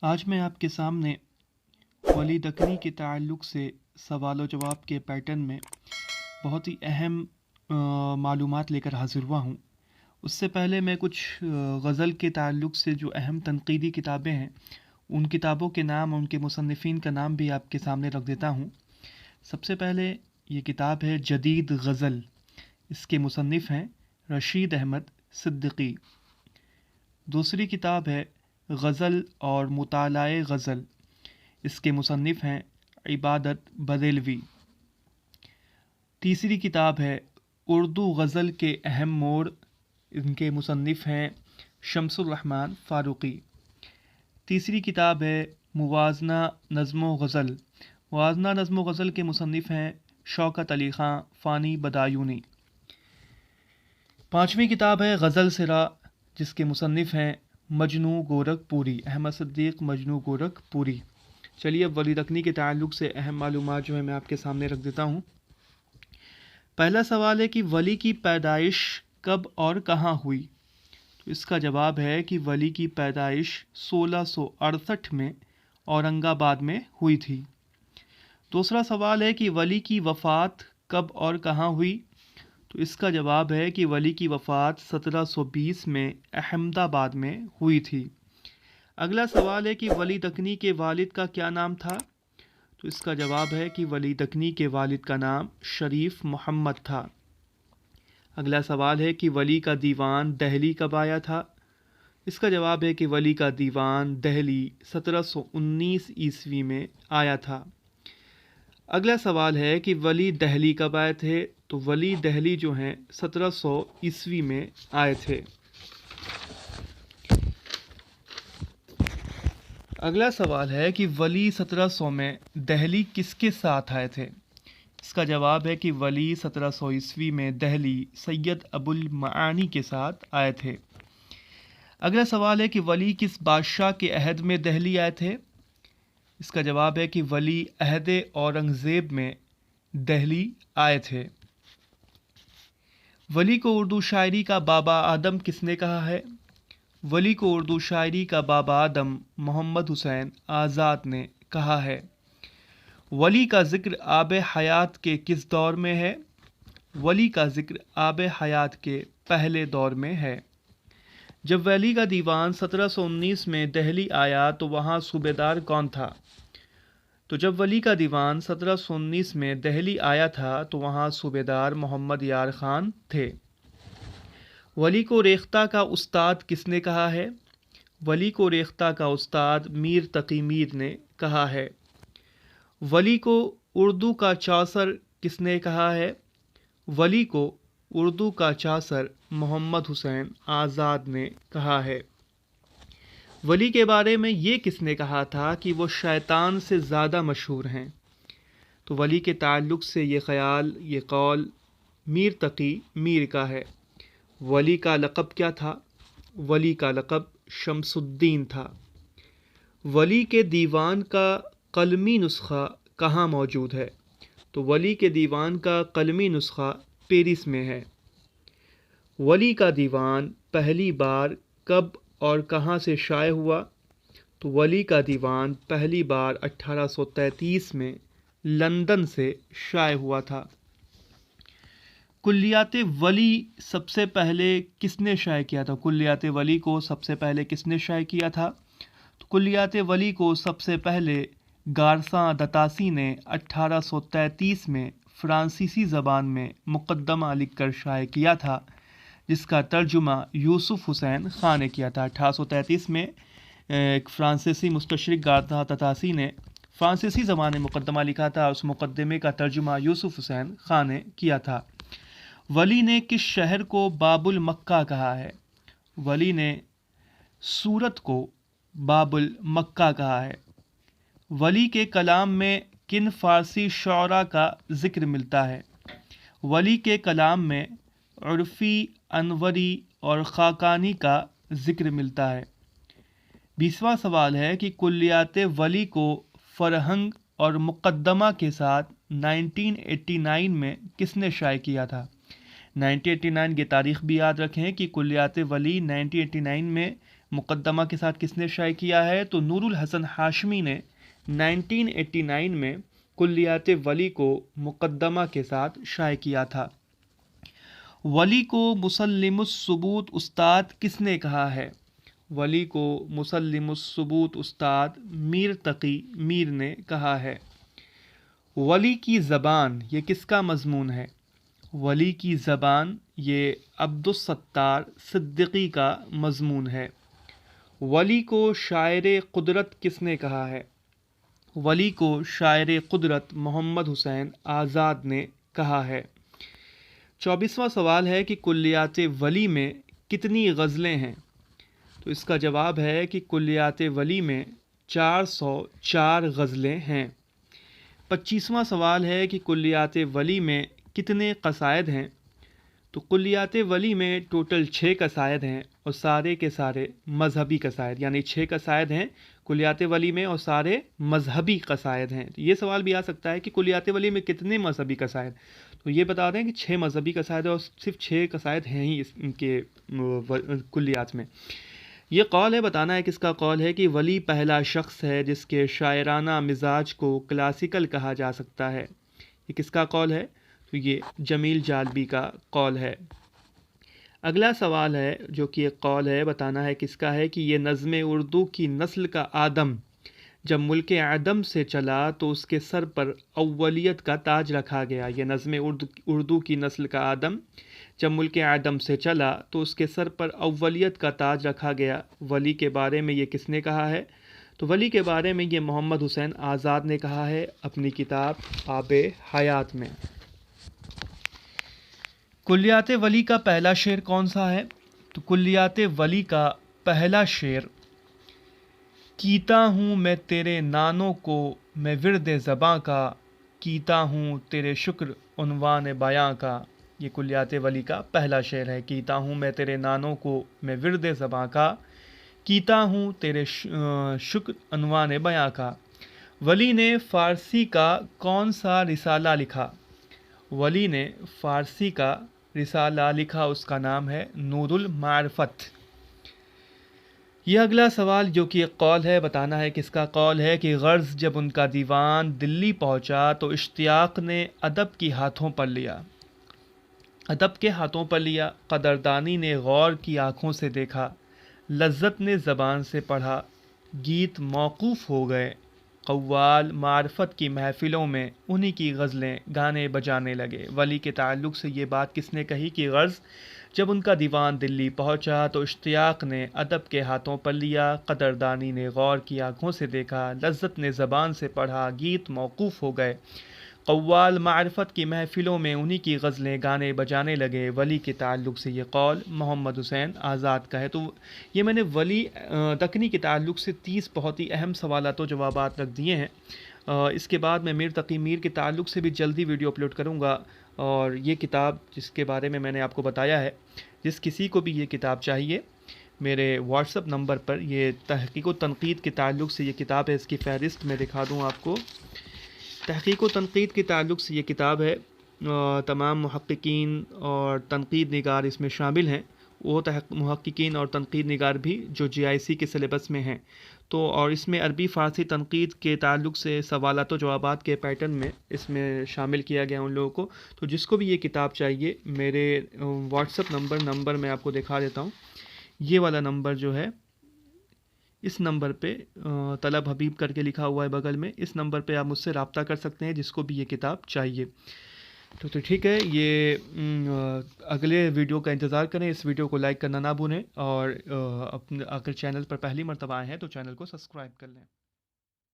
آج میں آپ کے سامنے ولی دکنی کے تعلق سے سوال و جواب کے پیٹرن میں بہت ہی اہم معلومات لے کر حاضر ہوا ہوں۔ اس سے پہلے میں کچھ غزل کے تعلق سے جو اہم تنقیدی کتابیں ہیں ان کتابوں کے نام اور ان کے مصنفین کا نام بھی آپ کے سامنے رکھ دیتا ہوں۔ سب سے پہلے یہ کتاب ہے جدید غزل، اس کے مصنف ہیں رشید احمد صدیقی۔ دوسری کتاب ہے غزل اور مطالعہ غزل، اس کے مصنف ہیں عبادت بریلوی۔ تیسری کتاب ہے اردو غزل کے اہم موڑ، ان کے مصنف ہیں شمس الرحمن فاروقی۔ تیسری کتاب ہے موازنہ نظم و غزل، موازنہ نظم و غزل کے مصنف ہیں شوکت علی خان فانی بدایونی۔ پانچویں کتاب ہے غزل سرا، جس کے مصنف ہیں مجنوں گورکھ پوری، احمد صدیق مجنوں گورکھ پوری۔ چلیے اب ولی دکنی کے تعلق سے اہم معلومات جو ہے میں آپ کے سامنے رکھ دیتا ہوں۔ پہلا سوال ہے کہ ولی کی پیدائش کب اور کہاں ہوئی؟ تو اس کا جواب ہے کہ ولی کی پیدائش 1668 میں اورنگ آباد میں ہوئی تھی۔ دوسرا سوال ہے کہ ولی کی وفات کب اور کہاں ہوئی؟ تو اس کا جواب ہے کہ ولی کی وفات 1720 میں احمد آباد میں ہوئی تھی۔ اگلا سوال ہے کہ ولی دکنی کے والد کا کیا نام تھا؟ تو اس کا جواب ہے کہ ولی دکنی کے والد کا نام شریف محمد تھا۔ اگلا سوال ہے کہ ولی کا دیوان دہلی کب آیا تھا؟ اس کا جواب ہے کہ ولی کا دیوان دہلی 1719 عیسوی میں آیا تھا۔ اگلا سوال ہے کہ ولی دہلی کب آئے تھے؟ تو ولی دہلی جو ہیں 1700 عیسوی میں آئے تھے۔ اگلا سوال ہے کہ ولی 1700 میں دہلی کس کے ساتھ آئے تھے؟ اس کا جواب ہے کہ ولی 1700 عیسوی میں دہلی سید ابو المعانی کے ساتھ آئے تھے۔ اگلا سوال ہے کہ ولی کس بادشاہ کے عہد میں دہلی آئے تھے؟ اس کا جواب ہے کہ ولی عہد اورنگزیب میں دہلی آئے تھے۔ ولی کو اردو شاعری کا بابا آدم کس نے کہا ہے؟ ولی کو اردو شاعری کا بابا آدم محمد حسین آزاد نے کہا ہے۔ ولی کا ذکر آب حیات کے کس دور میں ہے؟ ولی کا ذکر آب حیات کے پہلے دور میں ہے۔ جب ولی کا دیوان 1719 میں دہلی آیا تو وہاں صوبیدار کون تھا؟ تو جب ولی کا دیوان 1719 میں دہلی آیا تھا تو وہاں صوبیدار محمد یار خان تھے۔ ولی کو ریختہ کا استاد کس نے کہا ہے؟ ولی کو ریختہ کا استاد میر تقی میر نے کہا ہے۔ ولی کو اردو کا چاصر کس نے کہا ہے؟ ولی کو اردو کا چاصر محمد حسین آزاد نے کہا ہے۔ ولی کے بارے میں یہ کس نے کہا تھا کہ وہ شیطان سے زیادہ مشہور ہیں؟ تو ولی کے تعلق سے یہ خیال، یہ قول میر تقی میر کا ہے۔ ولی کا لقب کیا تھا؟ ولی کا لقب شمس الدین تھا۔ ولی کے دیوان کا قلمی نسخہ کہاں موجود ہے؟ تو ولی کے دیوان کا قلمی نسخہ پیرس میں ہے۔ ولی کا دیوان پہلی بار کب اور کہاں سے شائع ہوا؟ تو ولی کا دیوان پہلی بار 1833 میں لندن سے شائع ہوا تھا۔ کلیات ولی سب سے پہلے کس نے شائع کیا تھا؟ کلیات ولی کو سب سے پہلے کس نے شائع کیا تھا؟ تو کلیات ولی کو سب سے پہلے گارساں دتاسی نے 1833 میں فرانسیسی زبان میں مقدمہ لکھ کر شائع کیا تھا، جس کا ترجمہ یوسف حسین خان نے کیا تھا۔ 1833 میں ایک فرانسیسی مستشرق گارساں دتاسی نے فرانسیسی زبان میں مقدمہ لکھا تھا، اس مقدمے کا ترجمہ یوسف حسین خان نے کیا تھا۔ ولی نے کس شہر کو باب المکہ کہا ہے؟ ولی نے سورت کو باب المکہ کہا ہے۔ ولی کے کلام میں کن فارسی شعراء کا ذکر ملتا ہے؟ ولی کے کلام میں عرفی، انوری اور خاقانی کا ذکر ملتا ہے۔ 20واں سوال ہے کہ کلیات ولی کو فرہنگ اور مقدمہ کے ساتھ 1989 میں کس نے شائع کیا تھا؟ 1989 کی تاریخ بھی یاد رکھیں کہ کلیات ولی 1989 میں मुकद्दमा के साथ किसने शाये किया है? तो नूरुल हसन हाशमी ने 1989 में कुल्लियात वली को मुकद्दमा के साथ शाये किया था। वली को मुसल्लिमुस सुबूत उस्ताद किसने कहा है? वली को मुसल्लिमुस सुबूत उस्ताद मीर तकी मीर ने कहा है। वली की ज़बान ये किसका मज़मून है? वली की ज़बान ये अब्दुस सत्तार सिद्दीकी का मज़मून है। वली को शायर कुदरत किसने कहा है? वली को शायर कुदरत मोहम्मद हुसैन आज़ाद ने कहा है। 24वां सवाल है कि कुल्लियात वली में कितनी गज़लें हैं? तो इसका जवाब है कि कुल्लियात वली में 404 गज़लें हैं। 25वां सवाल है कि कुल्लियात वली में कितने कसायद हैं? तो कुल्लियात वली में टोटल 6 कसायद हैं और सारे के सारे मजहबी कसायद, यानी 6 कसायद हैं कुल्लियात वली में और सारे मजहबी कसायद हैं। तो ये सवाल भी आ सकता है कि कुल्लियात वली में कितने मजहबी कसायद? तो ये बता दें कि 6 मजहबी कसायद और सिर्फ 6 कसायद हैं ही इनके कुल्लियात में। ये कौल है, बताना है किसका कौल है कि वली पहला शख्स है जिसके शायराना मिजाज को क्लासिकल कहा जा सकता है। ये किसका कौल है? तो ये जमील जालबी का कौल है। अगला सवाल है जो कि एक कौल है, बताना है किसका है कि ये नज़्म उर्दू की नस्ल का आदम जब मुल्क आदम से चला तो उसके सर पर अव्वलियत का ताज रखा गया। ये नज़्म उर्दू की नस्ल का आदम जब मुल्क आदम से चला तो उसके सर पर अव्वलियत का ताज रखा गया। वली के बारे में ये किसने कहा है? तो वली के बारे में ये मोहम्मद हुसैन आज़ाद ने कहा है अपनी किताब आबे हयात में। कुल्लियात वली का पहला शेर कौन सा है? तो कुल्लियात वली का पहला शेर, कीता हूँ मैं तेरे नानों को मैं विर्द ज़बां का, कीता हूँ तेरे शुक्र उन्वान बयां का। ये कुल्लियात वली का पहला शेर है। कीता हूँ मैं तेरे नानों को मैं विर्द ज़बां का, कीता हूँ तेरे शुक्र उन्वान बयां का। वली ने फ़ारसी का कौन सा रिसाला लिखा? वली ने फ़ारसी का रिसाला लिखा, उसका नाम है नूरुल मारिफत। यह अगला सवाल जो कि एक कौल है, बताना है किसका कौल है कि गर्ज़ जब उनका दीवान दिल्ली पहुंचा तो इश्तियाक ने अदब की हाथों पर लिया, अदब के हाथों पर लिया। कदरदानी ने गौर की आँखों से देखा, लज्जत ने ज़बान से पढ़ा, गीत मौकूफ़ हो गए। कव्वाल मार्फत की महफ़िलों में उन्हीं की गज़लें गाने बजाने लगे। वली के ताल्लुक़ से ये बात किसने कही कि गर्ज़ जब उनका दीवान दिल्ली पहुंचा तो इश्तियाक ने अदब के हाथों पर लिया, कदरदानी ने गौर की आँखों से देखा, लज्जत ने ज़बान से पढ़ा, गीत मौकूफ़ हो गए। कव्वाल मारिफत की महफ़िलों में उन्हीं की गज़लें गाने बजाने लगे। वली के ताल्लुक़ से ये कौल मोहम्मद हुसैन आज़ाद का है। तो ये मैंने वली दक्कनी के ताल्लुक़ से 30 बहुत ही अहम सवालात और जवाबात रख दिए हैं। इसके बाद मैं मीर तकी मीर के ताल्लुक़ से भी जल्दी वीडियो अपलोड करूँगा। और ये किताब जिसके बारे में मैंने आपको बताया है, जिस किसी को भी ये किताब चाहिए मेरे व्हाट्सअप नंबर पर, ये तहक़ीक़ व तनक़ीद के ताल्लुक़ से ये किताब है। इसकी फ़हरिस्त मैं दिखा दूँ आपको। तहक़ीक़ व तनक़ीद के ताल्लुक़ से ये किताब है। तमाम मुहक़्क़ीन और तनक़ीद निगार इसमें शामिल हैं, वो मुहक़्क़ीन और तनक़ीद निगार भी जो JIC के सिलेबस में हैं। तो और इसमें अरबी फ़ारसी तनक़ीद के ताल्लुक़ से सवालात व जवाबात के पैटर्न में इसमें शामिल किया गया उन लोगों को। तो जिसको भी ये किताब चाहिए मेरे व्हाट्सअप नंबर मैं आपको दिखा देता हूँ। ये वाला नंबर जो है, इस नंबर पे तलब हबीब करके लिखा हुआ है बगल में, इस नंबर पे आप मुझसे रब्ता कर सकते हैं जिसको भी ये किताब चाहिए। तो ठीक है, ये अगले वीडियो का इंतज़ार करें। इस वीडियो को लाइक करना ना भूलें और अपने अगर चैनल पर पहली मर्तबा आए हैं तो चैनल को सब्सक्राइब कर लें।